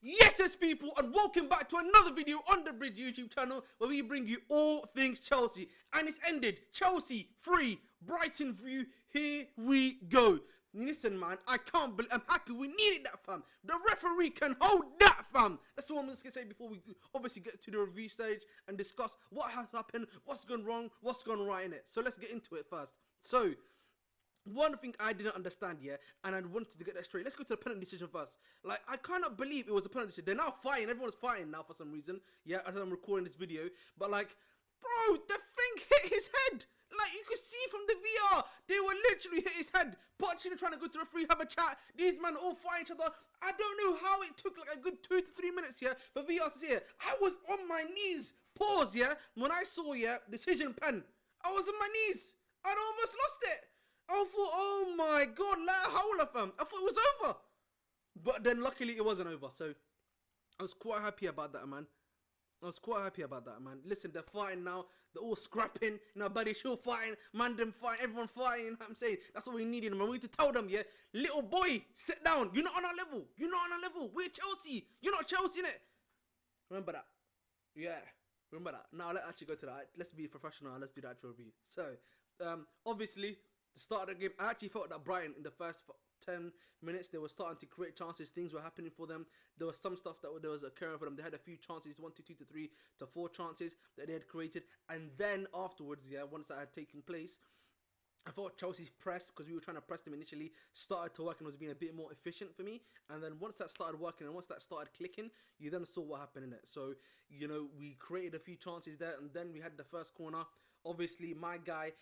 Yes, people, and welcome back to another video on the Bridge YouTube channel where we bring you all things Chelsea. And it's ended. Chelsea 3, Brighton 3. Here we go. Listen, man, I can't believe. I'm happy we needed that, fam. The referee can hold that, fam. That's all I'm just gonna say before we obviously get to the review stage and discuss what has happened, what's gone wrong, what's gone right in it. So let's get into it first. So, one thing I didn't understand, and I wanted to get that straight. Let's go to the penalty decision first. Like, I cannot believe it was a penalty decision. They're now fighting. Everyone's fighting now for some reason. As I'm recording this video. But, like, bro, the thing hit his head. Like, you could see from the VR. They were literally hit his head. Pochettino trying to go to the referee, have a chat. These men all fighting each other. I don't know how it took, like, a good 2 to 3 minutes, for VR to see it. I was on my knees. Pause, when I saw, decision pen. I was on my knees. I'd almost lost it. I thought, oh my god, la hawla, fam. I thought it was over. But then luckily it wasn't over. So I was quite happy about that, man. Listen, they're fighting now. They're all scrapping. Buddy Shaw fighting. Mandem fighting. Everyone fighting. You know what I'm saying? That's what we needed, man. We need to tell them, little boy, sit down. You're not on our level. We're Chelsea. You're not Chelsea, innit? Remember that. Remember that. Now let's actually go to that. Let's be professional. Let's do the actual review. So, obviously, the start of the game, I actually felt that Brighton in the first 10 minutes, they were starting to create chances. Things were happening for them. There was some stuff that was occurring for them. They had a few chances, 1 to 2 to 3 to 4 chances that they had created. And then afterwards, once that had taken place, I thought Chelsea's press, because we were trying to press them initially, started to work and was being a bit more efficient for me. And then once that started working and once that started clicking, you then saw what happened in it. So, we created a few chances there, and then we had the first corner. Obviously, my guy,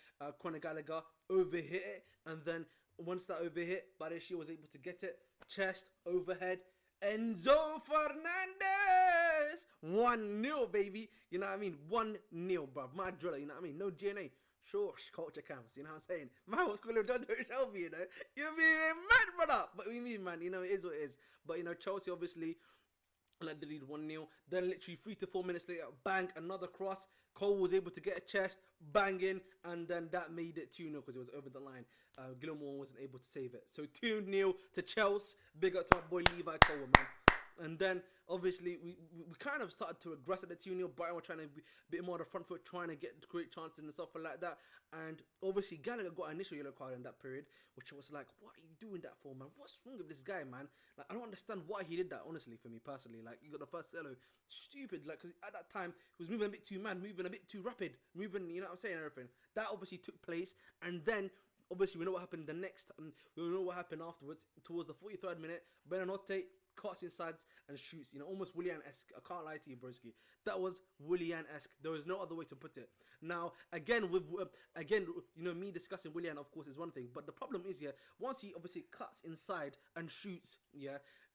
Gallagher, overhit it, and then once that overhit, Badeshi was able to get it, chest, overhead, Enzo Fernandez, 1-0, baby, you know what I mean, 1-0, bruv, my driller, you know what I mean, no GNA, sure, culture camps, you know what I'm saying, man was calling John Shelby, you're being mad, brother, but we mean, man, it is what it is, but, Chelsea, obviously, led the lead 1-0, then literally 3 to 4 minutes later, bang, another cross. Cole was able to get a chest, bang in, and then that made it 2-0 because it was over the line. Gilmore wasn't able to save it. So 2-0 to Chelsea. Big up to my boy Levi Cole, man. And then, obviously, we kind of started to regress at the 2-0. Brighton were trying to be a bit more on the front foot, trying to get great chances and stuff like that. And, obviously, Gallagher got an initial yellow card in that period, which was like, what are you doing that for, man? What's wrong with this guy, man? Like, I don't understand why he did that, honestly, for me, personally. Like, you got the first yellow. Stupid, like, because at that time, he was moving a bit too mad, moving a bit too rapid, moving, you know what I'm saying, everything. That obviously took place. And then, obviously, we know what happened the next, we know what happened afterwards. Towards the 43rd minute, Benanote cuts inside and shoots, almost Willian-esque. I can't lie to you, broski. That was Willian-esque. There was no other way to put it. Now, again, me discussing Willian, of course, is one thing. But the problem is, once he obviously cuts inside and shoots,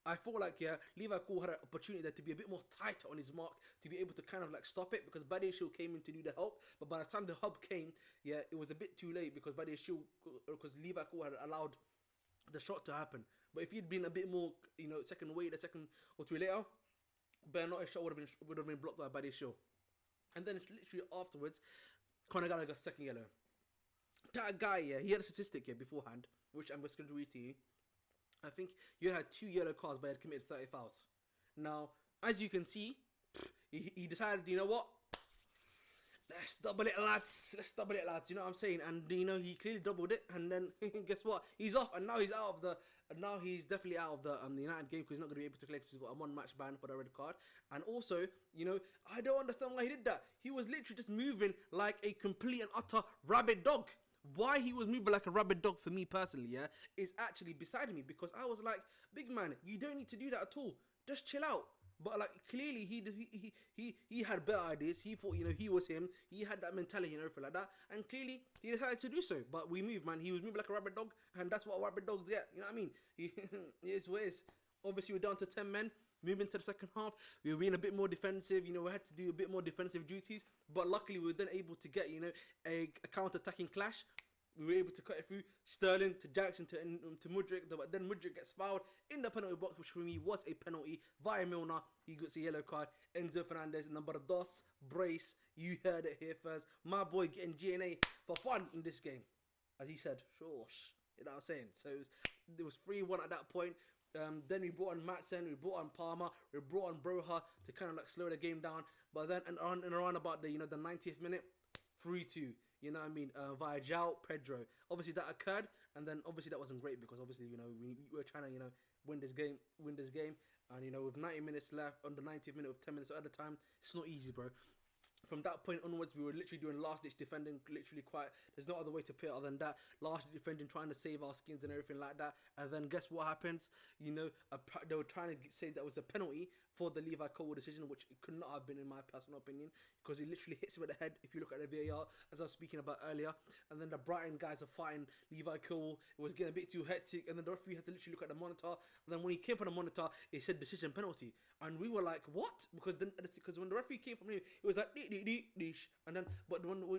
I feel like, Levi Cole had an opportunity there to be a bit more tighter on his mark, to be able to kind of like stop it, because Badeshi came in to do the help. But by the time the help came, it was a bit too late because Levi Cole had allowed the shot to happen. But if he'd been a bit more, a second or two later, Benanote's shot would have been blocked by Badeshi. And then literally afterwards, Conor Gallagher second yellow. That guy, he had a statistic beforehand, which I'm just going to read to you. I think he had 2 yellow cards, but he had committed 30 fouls. Now, as you can see, he decided, you know what? Let's double it, lads. You know what I'm saying? And he clearly doubled it. And then guess what? He's off, and now he's out of the. And now he's definitely out of the United game because he's not going to be able to collect. He's got a 1-match ban for the red card. And also, I don't understand why he did that. He was literally just moving like a complete and utter rabid dog. Why he was moving like a rabid dog for me personally, is actually beside me, because I was like, big man, you don't need to do that at all. Just chill out. But like clearly he had better ideas. He thought he was him. He had that mentality and everything like that. And clearly he decided to do so. But we moved, man. He was moving like a rabid dog, and that's what rabid dogs get. You know what I mean? It is what it is. Obviously we're down to 10 men. Moving to the second half, we were being a bit more defensive. We had to do a bit more defensive duties. But luckily we were then able to get a counter-attacking clash. We were able to cut it through. Sterling to Jackson to Mudryk. But then Mudryk gets fouled in the penalty box, which for me was a penalty via Milner. He gets a yellow card. Enzo Fernandez, number dos, brace. You heard it here first. My boy getting GNA for fun in this game. As he said, sure. You know what I'm saying? So It was 3-1 at that point. Then we brought on Matson, we brought on Palmer, we brought on Broha to kind of like slow the game down. But then and around about the the 90th minute, 3-2. You know what I mean? Via João Pedro. Obviously that occurred, and then obviously that wasn't great because obviously we were trying to win this game, and with 90 minutes left on the 90th minute with 10 minutes at the time, it's not easy, bro. From that point onwards, we were literally doing last-ditch defending, literally quite. There's no other way to put it other than that. Last-ditch defending, trying to save our skins and everything like that. And then guess what happens? They were trying to say that was a penalty for the Levi Colwill decision, which it could not have been in my personal opinion, because he literally hits him at the head. If you look at the VAR, as I was speaking about earlier, and then the Brighton guys are fighting Levi Colwill. It was getting a bit too hectic, and then the referee had to literally look at the monitor. And then when he came from the monitor, it said decision penalty, and we were like, what? Because when the referee came from him, it was like dish, and then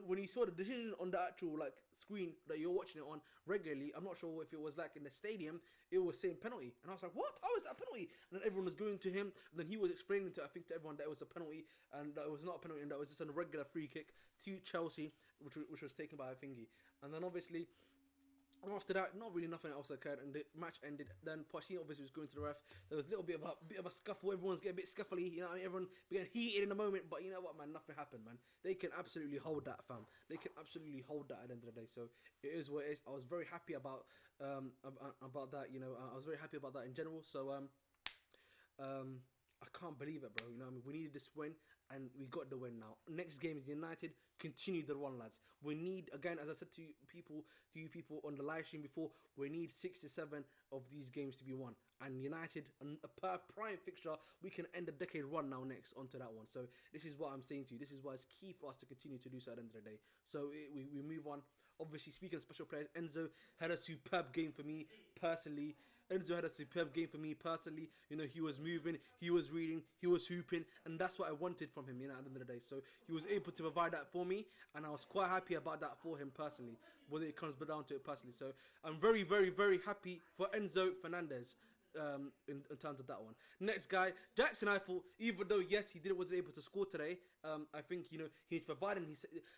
when he saw the decision on the actual like screen that you're watching it on regularly, I'm not sure if it was like in the stadium, it was saying penalty, and I was like, what? How is that a penalty? And then everyone was going to him, and then he was explaining to everyone that it was a penalty, and that it was not a penalty, and that was just a regular free kick to Chelsea, which was taken by a thingy. And then obviously after that, not really nothing else occurred, and the match ended. Then Pochettino obviously was going to the ref. There was a little bit of a scuffle. Everyone's getting a bit scuffly, everyone began heated in the moment. But you know what, man? Nothing happened, man. They can absolutely hold that, fam. They can absolutely hold that at the end of the day. So it is what it is. I was very happy about that. I was very happy about that in general. So I can't believe it, bro. We needed this win, and we got the win now. Next game is United. Continue the run, lads. We need, again, as I said to you people on the live stream before, we need 6 to 7 of these games to be won. And United, per prime fixture, we can end the decade run now next onto that one. So this is what I'm saying to you. This is why it's key for us to continue to do so at the end of the day. So we move on. Obviously, speaking of special players, Enzo had a superb game for me personally. Enzo had a superb game for me personally. He was moving, he was reading, he was hooping, and that's what I wanted from him, at the end of the day. So he was able to provide that for me, and I was quite happy about that for him personally, whether it comes down to it personally. So I'm very, very, very happy for Enzo Fernandez. In terms of that one. Next guy, Jackson Eiffel, even though yes he wasn't able to score today, I think he's providing.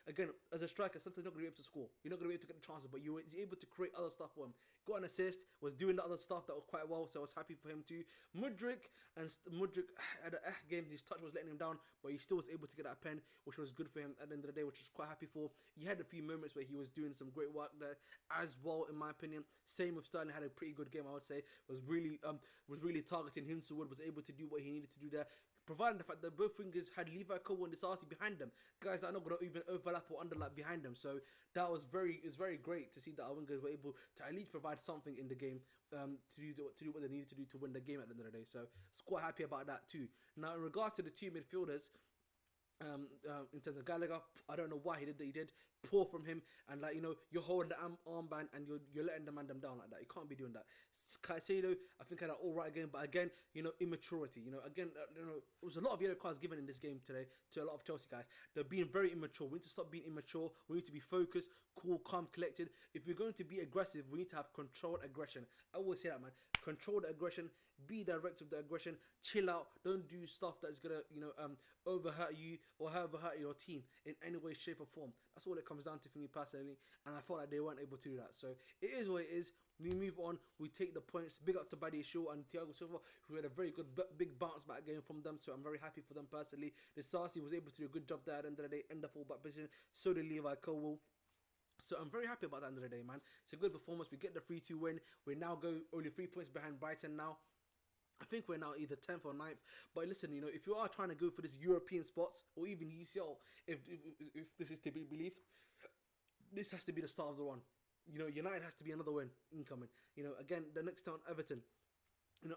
Again, as a striker, sometimes you're not going to be able to score. You're not going to be able to get the chances, but he's able to create other stuff for him. Got an assist, was doing the other stuff that was quite well, so I was happy for him too. Mudryk had a game. His touch was letting him down, but he still was able to get that pen, which was good for him at the end of the day, which was quite happy for. He had a few moments where he was doing some great work there as well, in my opinion. Same with Sterling, had a pretty good game, I would say. Was really targeting Hinselwood, was able to do what he needed to do there, providing the fact that both wingers had Levi Colwill and Disasi behind them, guys that are not going to even overlap or underlap behind them. So that was very great to see that our wingers were able to at least provide something in the game, to do what they needed to do to win the game at the end of the day. So I was quite happy about that too. Now in regards to the two midfielders, in terms of Gallagher, I don't know why he did that. He did poor from him, and you're holding the armband and you're letting the man them down like that. You can't be doing that. Caicedo, I think had an alright game, but again, immaturity. Again, there was a lot of yellow cards given in this game today to a lot of Chelsea guys. They're being very immature. We need to stop being immature. We need to be focused, cool, calm, collected. If we're going to be aggressive, we need to have controlled aggression. I always say that, man. Control the aggression. Be direct with the aggression. Chill out. Don't do stuff that's gonna overhurt you or overhurt your team in any way, shape, or form. That's all it comes down to for me personally, and I felt like they weren't able to do that. So it is what it is. We move on. We take the points. Big up to Buddy Shaw and Thiago Silva, who had a very good big bounce back game from them. So I'm very happy for them personally. The Sarsi was able to do a good job there at the end of the day, in the fullback position. So did Levi Colwill. So I'm very happy about that end of the day, man. It's a good performance. We get the 3-2 win. We now go only 3 points behind Brighton now. I think we're now either 10th or 9th. But listen, if you are trying to go for this European spots or even UCL, if this is to be believed, this has to be the start of the run. United has to be another win incoming. Again, the next town, Everton.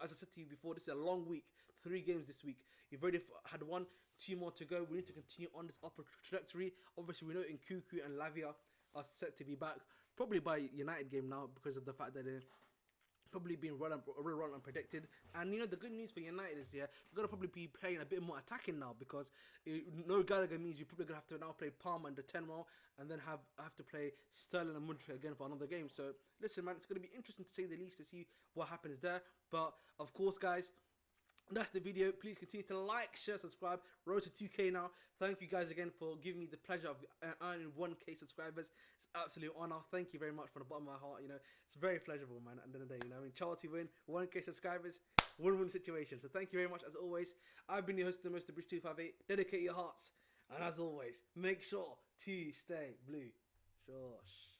As I said to you before, this is a long week. 3 games this week. You've already had 1, 2 more to go. We need to continue on this upper trajectory. Obviously, we know Nkunku and Lavia are set to be back probably by United game now, because of the fact that they're probably being run unpredicted. And the good news for United is we're gonna probably be playing a bit more attacking now, because no Gallagher means you're probably gonna have to now play Palmer in the 10 role, and then have to play Sterling and Mudryk again for another game. So listen, man, it's gonna be interesting to say the least to see what happens there. But of course, guys, That's the video. Please continue to like, share, subscribe. Road to 2K now. Thank you guys again for giving me the pleasure of earning 1K subscribers. It's an absolute honor. Thank you very much from the bottom of my heart. You know, it's very pleasurable, man. At the end of the day, you know, I mean, Chelsea win, 1K subscribers, win-win situation. So thank you very much as always. I've been your host, the Mr. Bridge 258. Dedicate your hearts, and as always, make sure to stay blue. Shush.